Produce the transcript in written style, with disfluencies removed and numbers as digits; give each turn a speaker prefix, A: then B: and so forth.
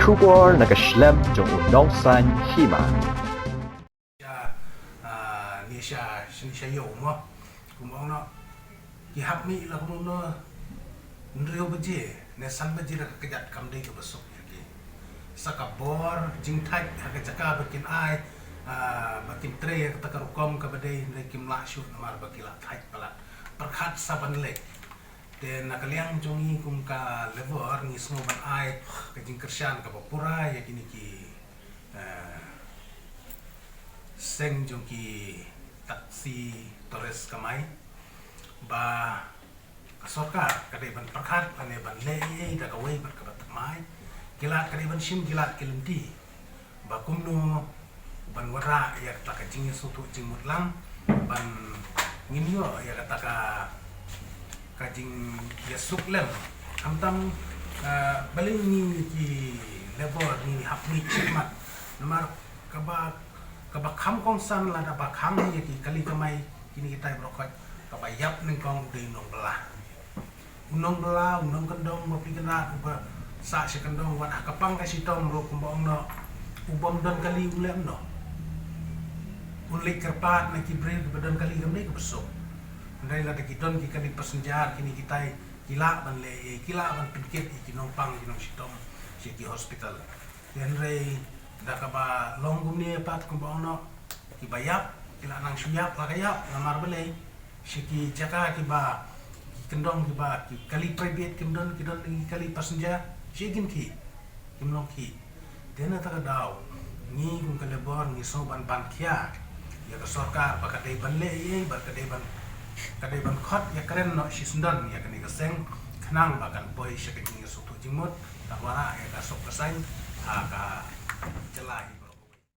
A: 出国那个 Schlemm 中有农山戏嘛。
B: Nisha sinisha yo mo kumong no ihap mi la kumong no nrio baje ne san baje ra kejat kam dei ke besok yaki sakabor jingthai ha ke jaka bakin ai bakin tre ka takarukom ka badai ne kim la shu mar bakila thai pala perkhat saban le te nakaliang jongi kum ka levor ni smo ban ai ka jing kersyan ka pura yakini ki seng jongki taksi Torres kamai ba kasokar kadai ban perkhat ane ban le da kawai ban ka batmai kilat kadai ban sim kilat kilinti ba kumno ban wara ya taka jing sutu jing mutlang ban nginyo ya taka kajing ya suklem amtam baling ni ki lebor ni hapni cemat nomor kaba kham kong san la da ba kham ni ki kali kamai kini kita brokot kaba yap ning kong de nong belah unong kendong mo pikena ba sa se kendong wat kapang ka sitong ro kumbong no ubom don kali ulem no ulik kerpat na ki bre badan kali gamne ke besok ndai la ki don ki kali pasenjar kini kita kila ban le kila ban pikir ki nong pang ki nong sitong si ki hospital yan rei da ka ba longgum ni pat kumbong no ki bayap kila nang suyap la kayap lamar bele siki jaka ki ba ki kendong ki ba ki kali private ki don ki kali passenger sikin ki kimlong ki dena ta daw ni kung kalebor ni so ban kia ya ka sarkar ba kadai ban le ba kadai ban khot ya karen no si sundan ya kani ka seng khnang ba kan boy sikin ni so tu jimot ta wara ya ka sok kasai ka